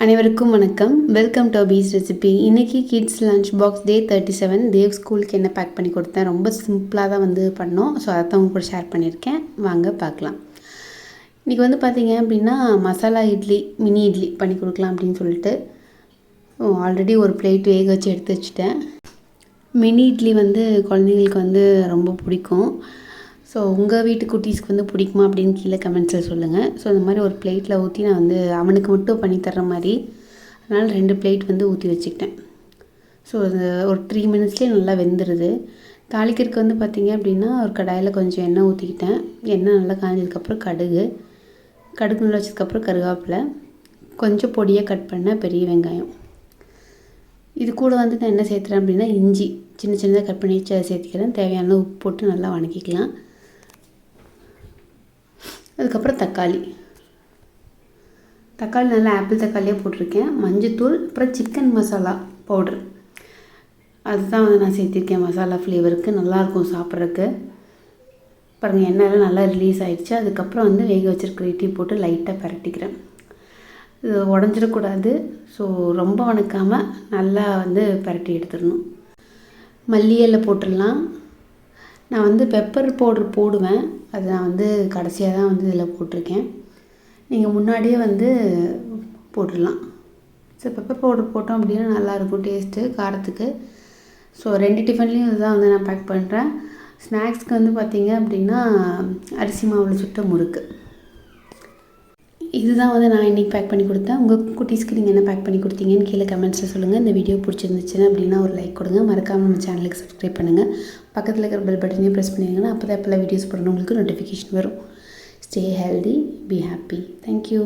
அனைவருக்கும் வணக்கம். Welcome to Bachelor Recipe. இன்றைக்கி கிட்ஸ் லஞ்ச் பாக்ஸ் டே 37 தேவ் ஸ்கூலுக்கு என்ன பேக் பண்ணி கொடுத்தேன். ரொம்ப சிம்பிளாக தான் பண்ணோம். ஸோ அதை தான் உங்க கூட ஷேர் பண்ணியிருக்கேன். வாங்க பார்க்கலாம். இன்றைக்கி பார்த்தீங்க அப்படின்னா மசாலா இட்லி, மினி இட்லி பண்ணி கொடுக்கலாம் அப்படின்னு சொல்லிட்டு ஆல்ரெடி ஒரு பிளேட் வேக வச்சு எடுத்து வச்சுட்டேன். மினி இட்லி குழந்தைங்களுக்கு ரொம்ப பிடிக்கும். ஸோ உங்கள் வீட்டு குட்டீஸ்க்கு பிடிக்குமா அப்படின்னு கீழே கமெண்ட்ஸில் சொல்லுங்கள். ஸோ இந்த மாதிரி ஒரு பிளேட்டில் ஊற்றி நான் அவனுக்கு மட்டும் பண்ணி தர்ற மாதிரி, அதனால் 2 பிளேட் ஊற்றி வச்சுக்கிட்டேன். ஸோ அது ஒரு 3 மினிட்ஸ்லேயே நல்லா வெந்துடுது. தாளிக்கிறதுக்கு பார்த்திங்க அப்படின்னா ஒரு கடாயில் கொஞ்சம் எண்ணெய் ஊற்றிக்கிட்டேன். எண்ணெய் நல்லா காய்ஞ்சதுக்கப்புறம் கடுகு நல்லா வச்சதுக்கப்புறம் கருவேப்பிலை, கொஞ்சம் பொடியாக கட் பண்ண பெரிய வெங்காயம். இது கூட நான் என்ன சேர்த்துறேன் அப்படின்னா இஞ்சி சின்ன சின்னதாக கட் பண்ணி வச்சு அதை சேர்த்துக்கிறேன். தேவையான உப்பு போட்டு நல்லா வணக்கிக்கலாம். அதுக்கப்புறம் தக்காளி நல்லா ஆப்பிள் தக்காளியே போட்டிருக்கேன். மஞ்சத்தூள், அப்புறம் சிக்கன் மசாலா பவுட்ரு அதுதான் நான் சேர்த்திருக்கேன். மசாலா ஃப்ளேவருக்கு நல்லாயிருக்கும் சாப்பிட்றதுக்கு. பாருங்கள், எண்ணெயெல்லாம் நல்லா ரிலீஸ் ஆகிடுச்சு. அதுக்கப்புறம் வேக வச்சுருக்கிற இட்லி போட்டு லைட்டாக பரட்டிக்கிறேன். இது உடஞ்சிடக்கூடாது. ஸோ ரொம்ப வணக்காமல் நல்லா பரட்டி எடுத்துடணும். மல்லி இலை போட்டுடலாம். நான் பெப்பர் பவுட்ரு போடுவேன். அது நான் கடைசியாக தான் இதில் போட்டிருக்கேன். நீங்கள் முன்னாடியே போட்டுடலாம். ஸோ பெப்பர் பவுட்ரு போட்டோம் அப்படின்னா நல்லாயிருக்கும் டேஸ்ட்டு காரத்துக்கு. ஸோ 2 டிஃபன்லேயும் இதுதான் நான் பேக் பண்ணுறேன். ஸ்நாக்ஸ்க்கு பார்த்தீங்க அப்படின்னா அரிசி மாவில் சுட்ட முறுக்கு. இதுதான் நான் இன்றைக்கி பேக் பண்ணி கொடுத்தேன். உங்கள் குட்டீஸ்க்கு நீங்கள் என்ன பேக் பண்ணி கொடுத்தீங்கன்னு கீழே கமெண்ட்ஸில் சொல்லுங்கள். இந்த வீடியோ பிடிச்சிருந்துச்சுன்னா அப்படின்னா ஒரு லைக் கொடுங்க. மறக்காமல் நம்ம சேனலுக்கு சப்ஸ்கிரைப் பண்ணுங்கள். பக்கத்தில் இருக்கிற பெல் பட்டனையும் ப்ரெஸ் பண்ணிங்கன்னா அப்போ தான் எப்போல்லாம் வீடியோஸ் போடணும் உங்களுக்கு நோட்டிஃபிகேஷன் வரும். Stay healthy, be happy. Thank you.